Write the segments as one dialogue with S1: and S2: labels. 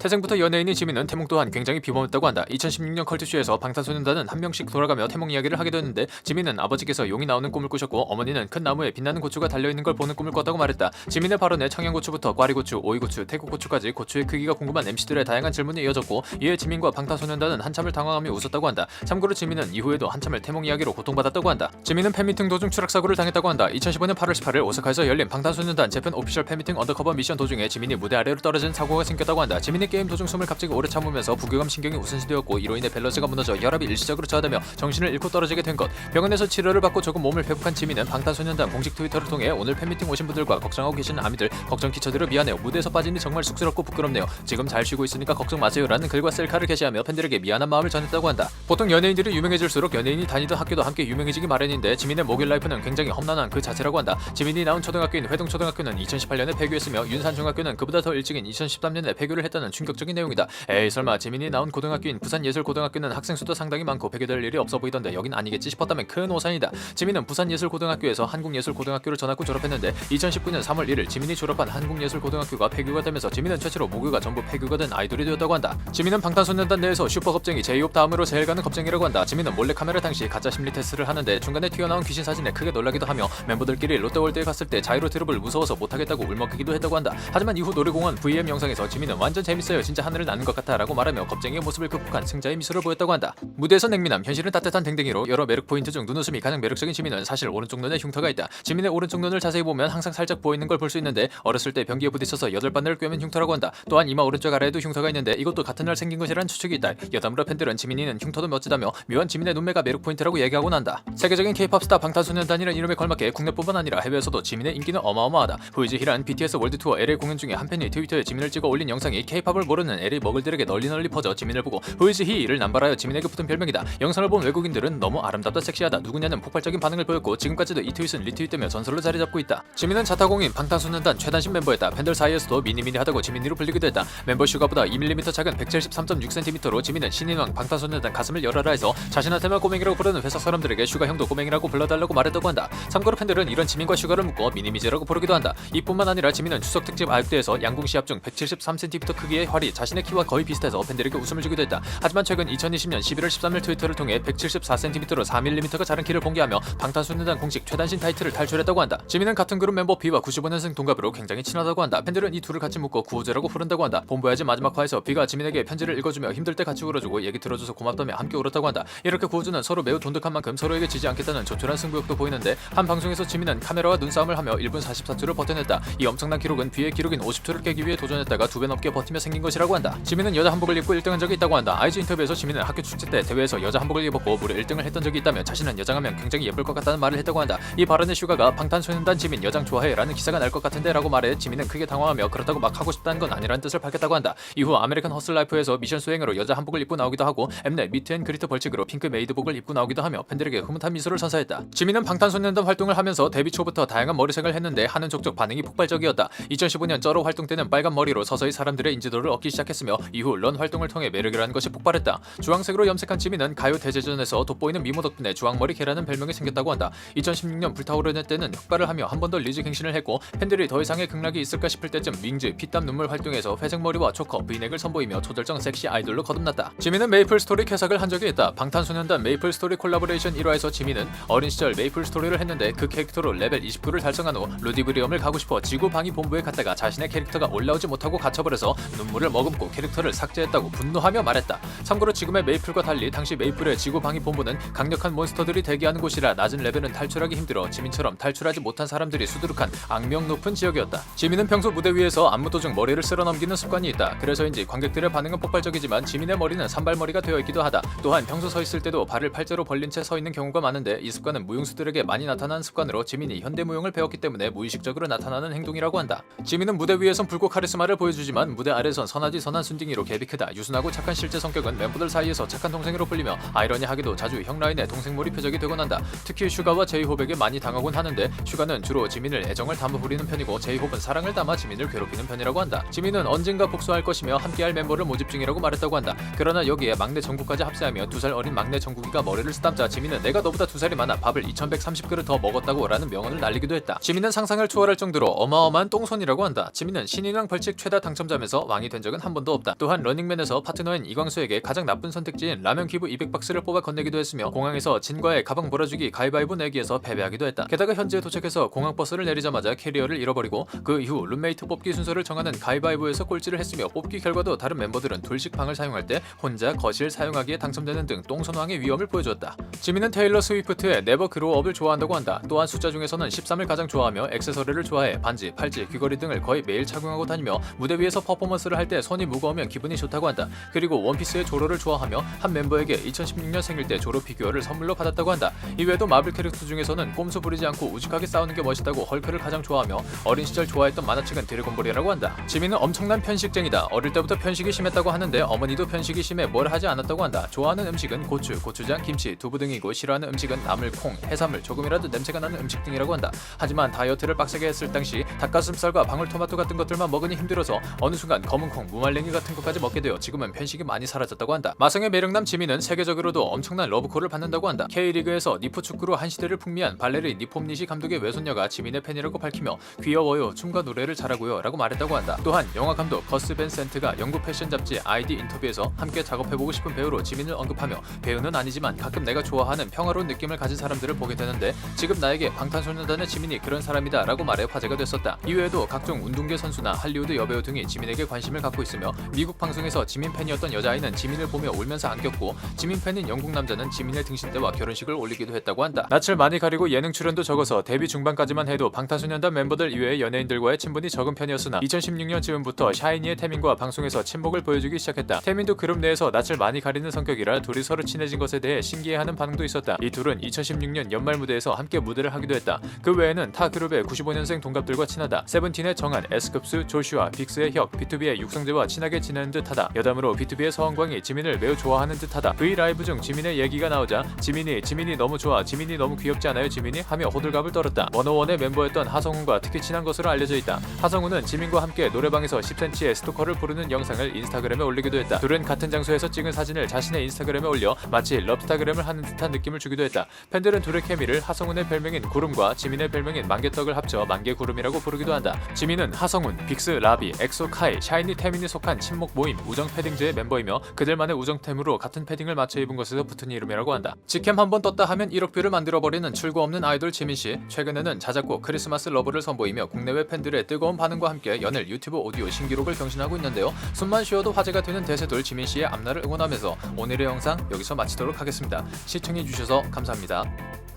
S1: 태생부터 연예인인 지민은 태몽 또한 굉장히 비범했다고 한다. 2016년 컬투쇼에서 방탄소년단은 한 명씩 돌아가며 태몽 이야기를 하게 되었는데 지민은 아버지께서 용이 나오는 꿈을 꾸셨고 어머니는 큰 나무에 빛나는 고추가 달려있는 걸 보는 꿈을 꿨다고 말했다. 지민의 발언에 청양고추부터 꽈리고추, 오이고추, 태국고추까지 고추의 크기가 궁금한 MC들의 다양한 질문이 이어졌고 이에 지민과 방탄소년단은 한참을 당황하며 웃었다고 한다. 참고로 지민은 이후에도 한참을 태몽 이야기로 고통받았다고 한다. 지민은 팬미팅 도중 추락사고를 당했다고 한다. 2015년 8월 18일 오사카에서 열린 방탄소년단 재팬 오피셜 팬미팅 언더커버 미션 도중에 지민이 무대 아래로 떨어진 사고가 생겼다고 한다. 지민이 게임 도중 숨을 갑자기 오래 참으면서 부교감 신경이 우선시되었고 이로 인해 밸런스가 무너져 혈압이 일시적으로 저하되며 정신을 잃고 떨어지게 된 것. 병원에서 치료를 받고 조금 몸을 회복한 지민은 방탄소년단 공식 트위터를 통해 오늘 팬미팅 오신 분들과 걱정하고 계시는 아미들 걱정 끼쳐드려 미안해요. 무대에서 빠지니 정말 쑥스럽고 부끄럽네요. 지금 잘 쉬고 있으니까 걱정 마세요 라는 글과 셀카를 게시하며 팬들에게 미안한 마음을 전했다고 한다. 보통 연예인들이 유명해질수록 연예인이 다니던 학교도 함께 유명해지기 마련인데 지민의 목요일 라이프는 굉장히 험난한 그 자체라고 한다. 지민이 나온 초등학교인 회동초등학교는 2018년에 폐교했으며 윤산중학교는 그보다 더 일찍인 2013년에 폐교를 했다는 충격적인 내용이다. 에이 설마 지민이 나온 고등학교인 부산예술고등학교는 학생 수도 상당히 많고 폐교될 일이 없어 보이던데 여긴 아니겠지 싶었다면 큰 오산이다. 지민은 부산예술고등학교에서 한국예술고등학교를 전학 후 졸업했는데 2019년 3월 1일 지민이 졸업한 한국예술고등학교가 폐교가 되면서 지민은 최초로 모교가 전부 폐교가 된 아이돌이 되었다고 한다. 지민은 방탄소년단 내에서 슈퍼겁쟁이 제이홉 다음으로 제일 가는 겁쟁이라고 한다. 지민은 몰래카메라 당시 가짜 심리 테스트를 하는데 중간에 튀어나온 귀신 사진에 크게 놀라기도 하며 멤버들끼리 롯데월드에 갔을 때 자이로 트립을 무서워서 못하겠다고 울먹이기도 했다고 한다. 하지만 이후 놀이공원 VM 영상에서 지민은 완전 재밌어요. 진짜 하늘을 나는 것 같아 라고 말하며 겁쟁이의 모습을 극복한 승자의 미소를 보였다고 한다. 무대에서 냉미남, 현실은 따뜻한 댕댕이로 여러 매력 포인트 중 눈웃음이 가장 매력적인 지민은 사실 오른쪽 눈에 흉터가 있다. 지민의 오른쪽 눈을 자세히 보면 항상 살짝 부어있는 걸 볼 수 있는데 어렸을 때 변기에 부딪혀서 8바늘을 꿰맨 흉터라고 한다. 또한 이마 오른쪽 아래에도 흉터가 있는데 이것도 같은 날 생긴 것이라는 추측이 있다. 여담으로 팬들은 지민이는 흉터도 멋지다며 묘한 지민의 눈매가 매력 포인트라고 얘기하곤 한다. 세계적인 K-POP 스타 방탄소년단이라는 이름에 걸맞게 국내뿐만 아니라 해외에서도 지민의 인기는 어마어마하다. 후이즈희란 BTS 월드투어 LA 공연 중에 한 팬이 트위터에 지민을 찍어 올린 영상이 K-POP을 모르는 LA 머글들에게 널리 퍼져 지민을 보고 후이즈희를 남발하여 지민에게 붙은 별명이다. 영상을 본 외국인들은 너무 아름답다 섹시하다 누구냐는 폭발적인 반응을 보였고 지금까지도 이 트윗은 리트윗되며 전설로 자리 잡고 있다. 지민은 자타공인 방탄소년단 최단신 멤버였다. 팬들 사이에서도 미니미니하다고 지민이로 불리기도 했다. 멤버 슈가보다 2mm 작은 173.6cm로 지민은 신인왕 방탄소년단 가슴을 열어라 해서 자신한테만 꼬맹이라고 부르는 회사 사람들에게 슈가 형도 꼬맹이라고 불러달라고 말했다고 한다. 참고로 팬들은 이런 지민과 슈가를 묶어 미니미즈라고 부르기도 한다. 이뿐만 아니라 지민은 추석 특집 아육대에서 양궁 시합 중 173cm 크기의 활이 자신의 키와 거의 비슷해서 팬들에게 웃음을 주기도 했다. 하지만 최근 2020년 11월 13일 트위터를 통해 174cm로 4mm가 자른 키를 공개하며 방탄소년단 공식 최단신 타이틀을 탈출했다고 한다. 지민은 같은 그룹 멤버 B와 95년생 동갑으로 굉장히 친하다고 한다. 팬들은 이 둘을 같이 묶어 구호제라고 부른다고 한다. 본보야지 마지막 화에서 B가 지민에게 편지를 읽어주며 힘들 때 같이 울어주고 얘기 들어줘서 고맙다며 함께 울었다고 한다. 이렇게 구호주는 서로 매우 돈독한 만큼 서로에게 지지 않겠다는 조촐한 승부욕도 보이는데 한 방송에서 지민은 카메라와 눈싸움을 하며 1분 44초를 버텨냈다. 이 엄청난 기록은 B의 기록인 50초를 깨기 위해 도전했다가 2배 넘게 버티며 생긴 것이라고 한다. 지민은 여자 한복을 입고 1등한 적이 있다고 한다. IG 인터뷰에서 지민은 학교 축제 때 대회에서 여자 한복을 입었고 무려 1등을 했던 적이 있다며 자신은 여장하면 굉장히 예쁠 것 같다는 말을 했다고 한다. 이 발언에 슈가가 방탄소년단 지민 여장 좋아해 라는 기사가 날 것 같은데 라고 말해 지민은 크게 당황하며 그렇다고 막 하고 싶다는 건 아니라는 뜻을 밝혔다고 한다. 이후 아메리칸 허슬 라이프에서 미션 수행으로 여자 한복을 입고 나오기도 하고 엠넷 미트 앤 그리트 벌칙으로 핑크 메이드복을 입고 나오기도 하며 팬들에게 흐뭇한 미소를 선사했다. 지민은 방탄소년단 활동을 하면서 데뷔 초부터 다양한 머리색을 했는데 하는 족족 반응이 폭발적이었다. 2015년 쩌로 활동 때는 빨간 머리로 서서히 사람들의 인지도를 얻기 시작했으며 이후 런 활동을 통해 매력이라는 것이 폭발했다. 주황색으로 염색한 지민은 가요 대제전에서 돋보이는 미모 덕분에 주황머리 개라는 별명이 생겼다고 한다. 2016년 불타오르는 때는 흑발을 하며 한 번 더 리즈 갱신을 했고 팬들이 더 이상의 극락이 있을까 싶을 때쯤 윙즈, 피땀 눈물 활동에서 회색 머리와 초커, 브이넥을 선보이며 초절정 섹시 아이돌로 거듭났다. 지민은 메이플 스토리 캐삭을 한 적이 있다. 방탄소년단 메이플 스토리 콜라보레이션 1화에서 지민은 어린 시절 메이플 스토리를 했는데 그 캐릭터로 레벨 29를 달성한 후 루디브리엄을 가고 싶어 지구 방위 본부에 갔다가 자신의 캐릭터가 올라오지 못하고 갇혀버려서 눈물을 머금고 캐릭터를 삭제했다고 분노하며 말했다. 참고로 지금의 메이플과 달리 당시 메이플의 지구 방위 본부는 강력한 몬스터들이 대기하는 곳이라 낮은 레벨은 탈출하기 힘들어 지민처럼 탈출하지 못한 사람들이 수두룩한 악명 높은 지역이었다. 지민은 평소 무대 위에서 안무 도중 머리를 쓸어 넘기는 습관이 있다. 그래서인지 관객들의 반응은 폭발적이지만 지민의 머리는 산발머리가 되어 있기도 하다. 또한 평소 서 있을 때도 발을 팔자로 벌린 채 서 있는 경우가 많은데 이 습관은 무용수들에게 많이 나타나는 습관으로 지민이 현대무용을 배웠기 때문에 무의식적으로 나타나는 행동이라고 한다. 지민은 무대 위에선 붉고 카리스마를 보여주지만 무대 아래선 선하디 선한 순딩이로 갭이 크다. 유순하고 착한 실제 성격은 멤버들 사이에서 착한 동생으로 불리며 아이러니하게도 자주 형 라인의 동생몰이 표적이 되곤 한다. 특히 슈가와 제이홉에게 많이 당하곤 하는데 슈가는 주로 지민을 애정을 담아 부리는 편이고 제이홉은 사랑을 담아 지민을 괴롭히는 편이라고 한다. 지민은 언젠가 복수할 것이며 함께할 멤버를 모집 중이라고 말했다고 한다. 그러나 여기에 막내 정국까지 합세하며 2살 어린 막내 정국이가 머리를 쓰담자 지민은 내가 너보다 2살이 많아 밥을 2130그릇 더 먹었다고 라는 명언을 날리기도 했다. 지민은 상상을 초월할 정도로 어마어마한 똥손이라고 한다. 지민은 신인왕 벌칙 최다 당첨자면서 왕이 된 적은 한 번도 없다. 또한 런닝맨에서 파트너인 이광수에게 가장 나쁜 선택지인 라면 기부 200박스를 뽑아 건네기도 했으며 공항에서 진과의 가방 몰아주기 가위바위보 내기에서 패배하기도 했다. 게다가 현지에 도착해서 공항버스를 내리자마자 캐리어를 잃어버리고 그 이후 룸메이트 뽑기 순서를 정하는 가위바위보에서 꼴찌를 했으며 뽑기 결과도 다른 멤버들은 둘씩 방을 사용할 때 혼자 거실 사용하기에 당첨되는 등 똥손왕의 위험을 보여주었다. 지민은 테일러 스위프트의 네버 그로우업을 좋아한다고 한다. 또한 숫자 중에서는 13을 가장 좋아하며 액세서리를 좋아해 반지, 팔찌, 귀걸이 등을 거의 매일 착용하고 다니며 무대 위에서 퍼포먼스를 할 때 손이 무거우면 기분이 좋다고 한다. 그리고 원피스의 조로를 좋아하며 한 멤버에게 2016년 생일 때 조로 피규어를 선물로 받았다고 한다. 이외에도 마블 캐릭터 중에서는 꼼수 부리지 않고 우직하게 싸우는 게 멋있다고 헐크를 가장 좋아하며 어린 시절 좋아했던 만화책은 드래곤볼이라고 한다. 지민은 엄청난 편식쟁이다. 어릴 때부터 편식이 심했다고 하는데 어머니도 편식이 심해 뭘 하지 않았다고 한다. 좋아하는 음식은 고추, 고추장, 김치, 두부 등이고 싫어하는 음식은 나물, 콩, 해산물, 조금이라도 냄새가 나는 음식 등이라고 한다. 하지만 다이어트를 빡세게 했을 당시 닭가슴살과 방울토마토 같은 것들만 먹으니 힘들어서 어느 순간 검은콩, 무말랭이 같은 것까지 먹게 되어 지금은 편식이 많이 사라졌다고 한다. 마성의 매력남 지민은 세계적으로도 엄청난 러브콜을 받는다고 한다. K리그에서 니포 축구로 한 시대를 풍미한 발레리 니폼니시 감독의 외손녀가 지민의 팬이라고 밝히며 귀여워요, 춤과 노래를 잘하고요 라고 말했다고 한다. 또한 영화 감독 거스 벤 센트가 영국 패션 잡지 아이디 인터뷰에서 함께 작업해보고 싶은 배우로 지민을 언급하며 배우는 아니지만 가끔 내가 좋아하는 평화로운 느낌을 가진 사람들을 보게 되는데 지금 나에게 방탄소년단의 지민이 그런 사람이다 라고 말해 화제가 됐었다. 이외에도 각종 운동계 선수나 할리우드 여배우 등이 지민에게 관심을 갖고 있으며 미국 방송에서 지민 팬이었던 여자아이는 지민을 보며 울면서 안겼고 지민 팬인 영국 남자는 지민의 등신대와 결혼식을 올리기도 했다고 한다. 낯을 많이 가리고 예능 출연도 적어서 데뷔 중반까지만 해도 방탄소년단 멤버들 이외의 연예인들과의 친분이 적은 편이었으나 2016년 즈음부터 샤이니의 태민과 방송에서 친목을 보여주기 시작했다. 태민도 그룹 내에서 낯을 많이 가리는 성격이라 둘이 서로 친해진 것에 대해 신기해하는 반응도 있었다. 이 둘은 2016년 연말 무대에서 함께 무대를 하기도 했다. 그 외에는 타 그룹의 95년생 동갑들과 친하다. 세븐틴의 정한, S급수, 조슈아, 빅스의 혁, B2B의 육성재와 친하게 지내는 듯하다. 여담으로 B2B의 서원광이 지민을 매우 좋아하는 듯하다. V 라이브 중 지민의 얘기가 나오자 지민이 너무 좋아, 지민이 너무 귀엽지 않아요 지민이? 하며 호들갑을 떨었다. 워너원의 멤버였던 하성운과 특히 친한 것으로 알려져 있다. 하성운은 지민과 함께 노래방에서 10cm의 스토커를 부르는 영상을 인스타그램에 올리기도 했다. 둘은 같은 장소에서 찍은 사진을 자신의 인스타그램에 올려 마치 럽스타그램을 하는 듯한 느낌을 주기도 했다. 팬들은 둘의 케미를 하성운의 별명인 구름과 지민의 별명인 만개떡을 합쳐 만개구름이라고 부르기도 한다. 지민은 하성운, 빅스, 라비, 엑소, 카이, 샤이니, 태민이 속한 친목 모임 우정 패딩즈의 멤버이며 그들만의 우정템으로 같은 패딩을 맞춰 입은 것에서 붙은 이름이라고 한다. 직캠 한번 떴다 하면 1억 뷰를 만들어버리는 출구 없는 아이돌 지민씨. 최근에는 자작곡 크리스마스 러브를 선보이며 국내외 팬들의 뜨거운 반응과 함께 연일 유튜브 오디오 신기록을 경신하고 있는데요. 숨만 쉬어도 화제가 되는 대세돌 지민씨의 앞날을 응원하면서 오늘의 영상 여기서 마치도록 하겠습니다. 시청해주셔서 감사합니다.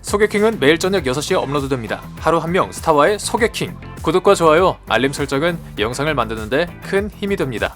S1: 소개킹은 매일 저녁 6시에 업로드됩니다. 하루 한 명 스타와의 소개킹. 구독과 좋아요, 알림 설정은 영상을 만드는데 큰 힘이 됩니다.